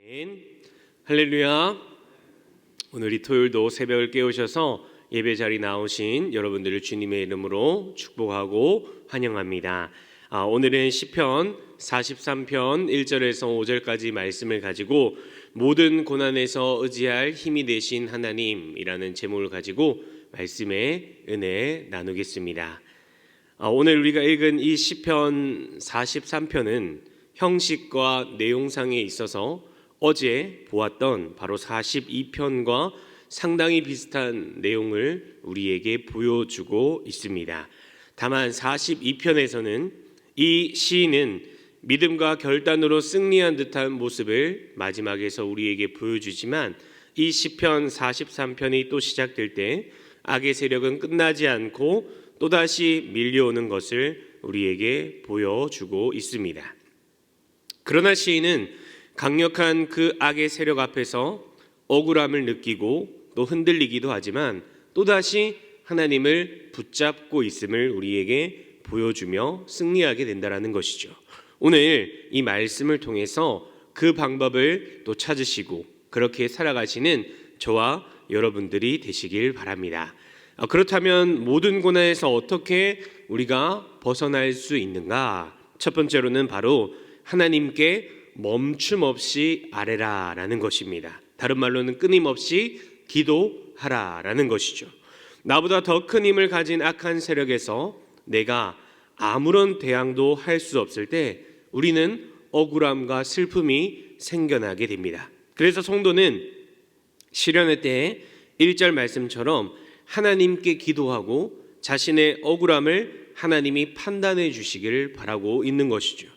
아멘. 할렐루야. 오늘 이 토요일도 새벽을 깨우셔서 예배 자리 나오신 여러분들을 주님의 이름으로 축복하고 환영합니다. 오늘은 시편 43편 1절에서 5절까지 말씀을 가지고 모든 고난에서 의지할 힘이 되신 하나님이라는 제목을 가지고 말씀의 은혜 나누겠습니다. 오늘 우리가 읽은 이 시편 43편은 형식과 내용상에 있어서 어제 보았던 바로 42편과 상당히 비슷한 내용을 우리에게 보여주고 있습니다. 다만 42편에서는 이 시인은 믿음과 결단으로 승리한 듯한 모습을 마지막에서 우리에게 보여주지만 이 시편 43편이 또 시작될 때 악의 세력은 끝나지 않고 또다시 밀려오는 것을 우리에게 보여주고 있습니다. 그러나 시인은 강력한 그 악의 세력 앞에서 억울함을 느끼고 또 흔들리기도 하지만 또다시 하나님을 붙잡고 있음을 우리에게 보여주며 승리하게 된다는 것이죠. 오늘 이 말씀을 통해서 그 방법을 또 찾으시고 그렇게 살아가시는 저와 여러분들이 되시길 바랍니다. 그렇다면 모든 고난에서 어떻게 우리가 벗어날 수 있는가? 첫 번째로는 바로 하나님께 멈춤 없이 아뢰라라는 것입니다. 다른 말로는 끊임없이 기도하라라는 것이죠. 나보다 더 큰 힘을 가진 악한 세력에서 내가 아무런 대항도 할 수 없을 때 우리는 억울함과 슬픔이 생겨나게 됩니다. 그래서 성도는 시련의 때에 1절 말씀처럼 하나님께 기도하고 자신의 억울함을 하나님이 판단해 주시기를 바라고 있는 것이죠.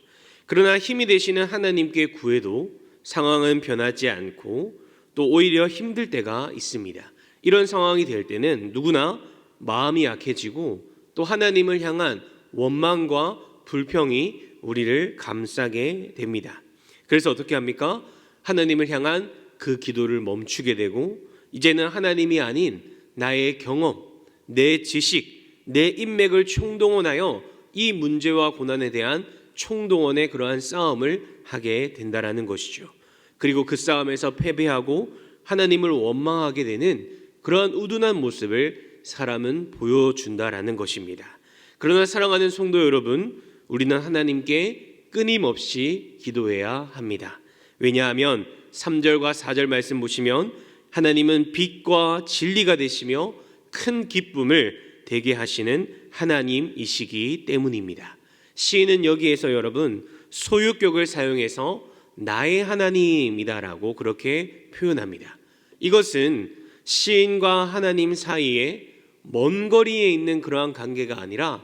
그러나 힘이 되시는 하나님께 구해도 상황은 변하지 않고 또 오히려 힘들 때가 있습니다. 이런 상황이 될 때는 누구나 마음이 약해지고 또 하나님을 향한 원망과 불평이 우리를 감싸게 됩니다. 그래서 어떻게 합니까? 하나님을 향한 그 기도를 멈추게 되고 이제는 하나님이 아닌 나의 경험, 내 지식, 내 인맥을 총동원하여 이 문제와 고난에 대한 총동원의 그러한 싸움을 하게 된다라는 것이죠. 그리고 그 싸움에서 패배하고 하나님을 원망하게 되는 그러한 우둔한 모습을 사람은 보여준다라는 것입니다. 그러나 사랑하는 성도 여러분, 우리는 하나님께 끊임없이 기도해야 합니다. 왜냐하면 3절과 4절 말씀 보시면 하나님은 빛과 진리가 되시며 큰 기쁨을 되게 하시는 하나님이시기 때문입니다. 시인은 여기에서 여러분 소유격을 사용해서 나의 하나님이다라고 그렇게 표현합니다. 이것은 시인과 하나님 사이에 먼 거리에 있는 그러한 관계가 아니라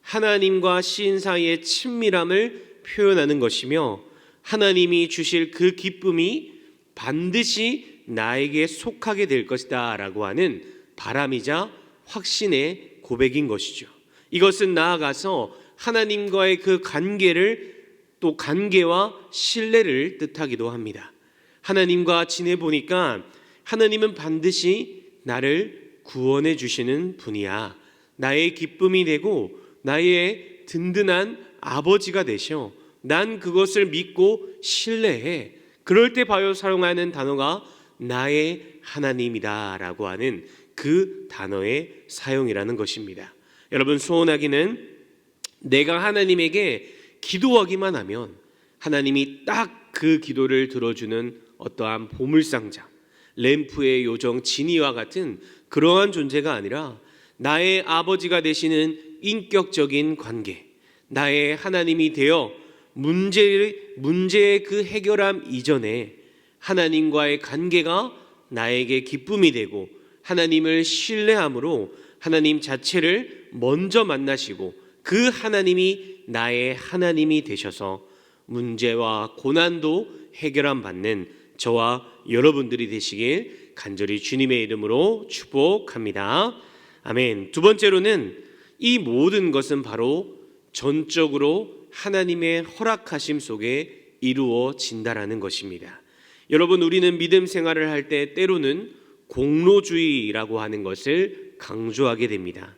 하나님과 시인 사이의 친밀함을 표현하는 것이며 하나님이 주실 그 기쁨이 반드시 나에게 속하게 될 것이다 라고 하는 바람이자 확신의 고백인 것이죠. 이것은 나아가서 하나님과의 그 관계와 신뢰를 뜻하기도 합니다. 하나님과 지내보니까 하나님은 반드시 나를 구원해 주시는 분이야. 나의 기쁨이 되고 나의 든든한 아버지가 되셔. 난 그것을 믿고 신뢰해. 그럴 때 바로 사용하는 단어가 나의 하나님이다 라고 하는 그 단어의 사용이라는 것입니다. 여러분, 소원하기는 내가 하나님에게 기도하기만 하면 하나님이 딱 그 기도를 들어주는 어떠한 보물상자, 램프의 요정 지니와 같은 그러한 존재가 아니라 나의 아버지가 되시는 인격적인 관계, 나의 하나님이 되어 문제의 그 해결함 이전에 하나님과의 관계가 나에게 기쁨이 되고 하나님을 신뢰함으로 하나님 자체를 먼저 만나시고 그 하나님이 나의 하나님이 되셔서 문제와 고난도 해결함 받는 저와 여러분들이 되시길 간절히 주님의 이름으로 축복합니다. 아멘. 두 번째로는 이 모든 것은 바로 전적으로 하나님의 허락하심 속에 이루어진다라는 것입니다. 여러분, 우리는 믿음 생활을 할 때 때로는 공로주의라고 하는 것을 강조하게 됩니다.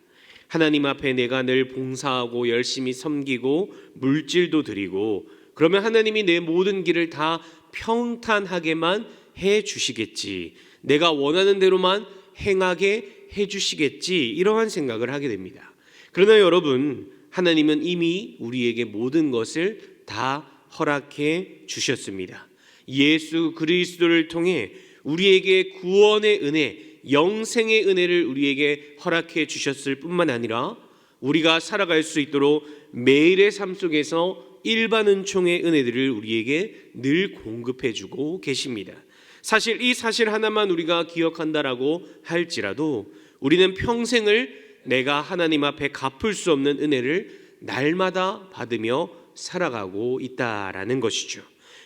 하나님 앞에 내가 늘 봉사하고 열심히 섬기고 물질도 드리고 그러면 하나님이 내 모든 길을 다 평탄하게만 해 주시겠지, 내가 원하는 대로만 행하게 해 주시겠지, 이러한 생각을 하게 됩니다. 그러나 여러분, 하나님은 이미 우리에게 모든 것을 다 허락해 주셨습니다. 예수 그리스도를 통해 우리에게 구원의 은혜, 영생의 은혜를 우리에게 허락해 주셨을 뿐만 아니라 우리가 살아갈 수 있도록 매일의 삶 속에서 일반 은총의 은혜들을 우리에게 늘 공급해 주고 계십니다. 사실 이 사실 하나만 우리가 기억한다라고 할지라도 우리는 평생을 내가 하나님 앞에 갚을 수 없는 은혜를 날마다 받으며 살아가고 있다라는 것이죠.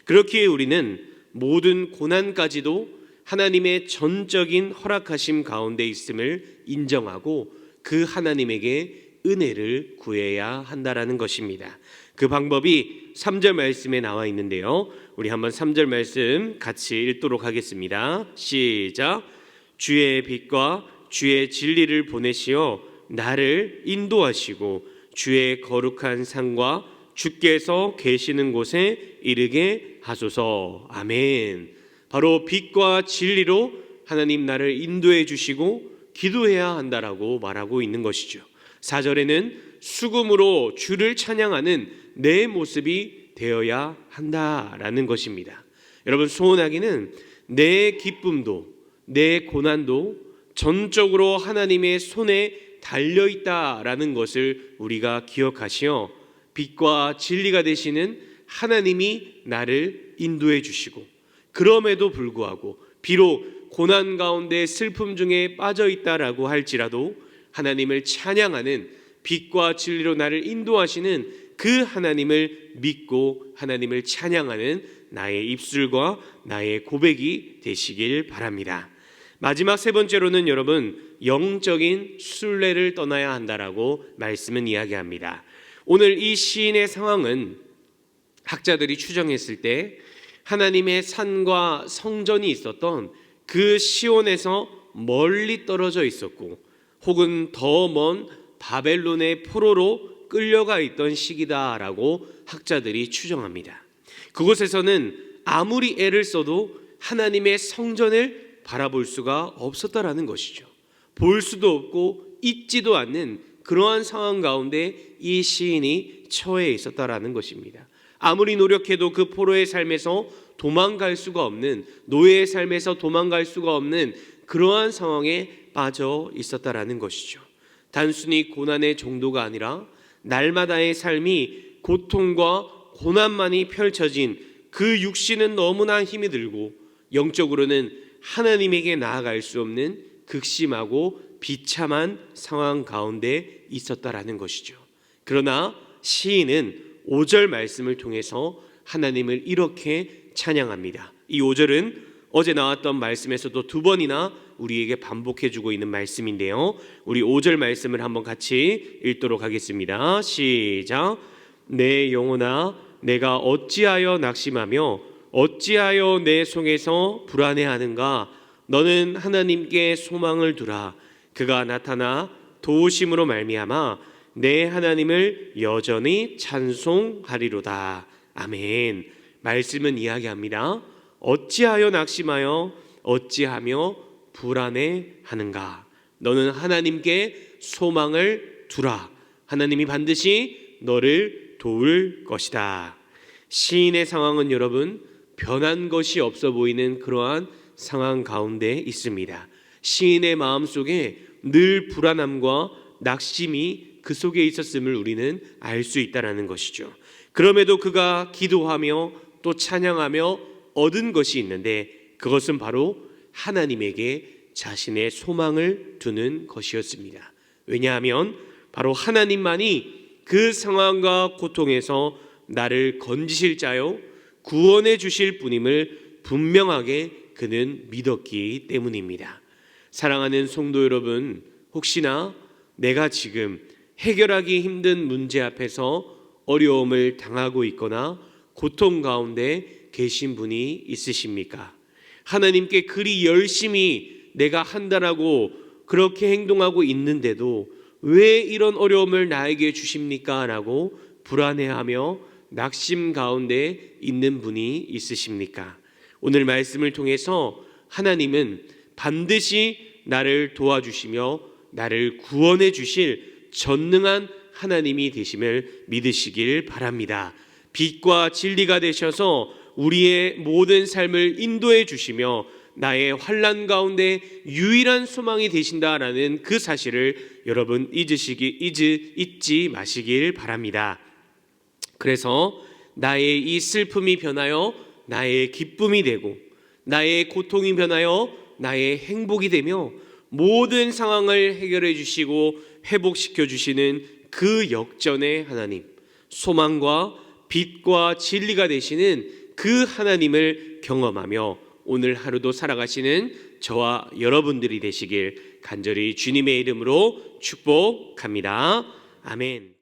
그렇기에 우리는 모든 고난까지도 하나님의 전적인 허락하심 가운데 있음을 인정하고 그 하나님에게 은혜를 구해야 한다라는 것입니다. 그 방법이 3절 말씀에 나와 있는데요, 우리 한번 3절 말씀 같이 읽도록 하겠습니다. 시작. 주의 빛과 주의 진리를 보내시어 나를 인도하시고 주의 거룩한 산과 주께서 계시는 곳에 이르게 하소서. 아멘. 바로 빛과 진리로 하나님 나를 인도해 주시고 기도해야 한다라고 말하고 있는 것이죠. 4절에는 수금으로 주를 찬양하는 내 모습이 되어야 한다라는 것입니다. 여러분, 소원하기는 내 기쁨도 내 고난도 전적으로 하나님의 손에 달려있다라는 것을 우리가 기억하시어 빛과 진리가 되시는 하나님이 나를 인도해 주시고, 그럼에도 불구하고 비록 고난 가운데 슬픔 중에 빠져 있다라고 할지라도 하나님을 찬양하는, 빛과 진리로 나를 인도하시는 그 하나님을 믿고 하나님을 찬양하는 나의 입술과 나의 고백이 되시길 바랍니다. 마지막 세 번째로는 여러분, 영적인 순례를 떠나야 한다라고 말씀은 이야기합니다. 오늘 이 시인의 상황은 학자들이 추정했을 때 하나님의 산과 성전이 있었던 그 시온에서 멀리 떨어져 있었고, 혹은 더 먼 바벨론의 포로로 끌려가 있던 시기다라고 학자들이 추정합니다. 그곳에서는 아무리 애를 써도 하나님의 성전을 바라볼 수가 없었다라는 것이죠. 볼 수도 없고 있지도 않는 그러한 상황 가운데 이 시인이 처해 있었다라는 것입니다. 아무리 노력해도 그 포로의 삶에서 도망갈 수가 없는, 노예의 삶에서 도망갈 수가 없는 그러한 상황에 빠져 있었다라는 것이죠. 단순히 고난의 정도가 아니라 날마다의 삶이 고통과 고난만이 펼쳐진 그 육신은 너무나 힘이 들고 영적으로는 하나님에게 나아갈 수 없는 극심하고 비참한 상황 가운데 있었다라는 것이죠. 그러나 시인은 5절 말씀을 통해서 하나님을 이렇게 찬양합니다. 이 5절은 어제 나왔던 말씀에서도 두 번이나 우리에게 반복해주고 있는 말씀인데요, 우리 5절 말씀을 한번 같이 읽도록 하겠습니다. 시작. 내 영혼아, 내가 어찌하여 낙심하며 어찌하여 내 속에서 불안해하는가? 너는 하나님께 소망을 두라. 그가 나타나 도우심으로 말미암아 내 하나님을 여전히 찬송하리로다. 아멘. 말씀은 이야기합니다. 어찌하여 낙심하여 어찌하며 불안해하는가? 너는 하나님께 소망을 두라. 하나님이 반드시 너를 도울 것이다. 시인의 상황은 여러분, 변한 것이 없어 보이는 그러한 상황 가운데 있습니다. 시인의 마음속에 늘 불안함과 낙심이 그 속에 있었음을 우리는 알 수 있다는 것이죠. 그럼에도 그가 기도하며 또 찬양하며 얻은 것이 있는데, 그것은 바로 하나님에게 자신의 소망을 두는 것이었습니다. 왜냐하면 바로 하나님만이 그 상황과 고통에서 나를 건지실 자요 구원해 주실 분임을 분명하게 그는 믿었기 때문입니다. 사랑하는 성도 여러분, 혹시나 내가 지금 해결하기 힘든 문제 앞에서 어려움을 당하고 있거나 고통 가운데 계신 분이 있으십니까? 하나님께 그리 열심히 내가 한다라고 그렇게 행동하고 있는데도 왜 이런 어려움을 나에게 주십니까? 라고 불안해하며 낙심 가운데 있는 분이 있으십니까? 오늘 말씀을 통해서 하나님은 반드시 나를 도와주시며 나를 구원해 주실 전능한 하나님이 되심을 믿으시길 바랍니다. 빛과 진리가 되셔서 우리의 모든 삶을 인도해 주시며 나의 환난 가운데 유일한 소망이 되신다라는 그 사실을 여러분 잊지 마시길 바랍니다. 그래서 나의 이 슬픔이 변하여 나의 기쁨이 되고 나의 고통이 변하여 나의 행복이 되며 모든 상황을 해결해 주시고 회복시켜 주시는 그 역전의 하나님, 소망과 빛과 진리가 되시는 그 하나님을 경험하며 오늘 하루도 살아가시는 저와 여러분들이 되시길 간절히 주님의 이름으로 축복합니다. 아멘.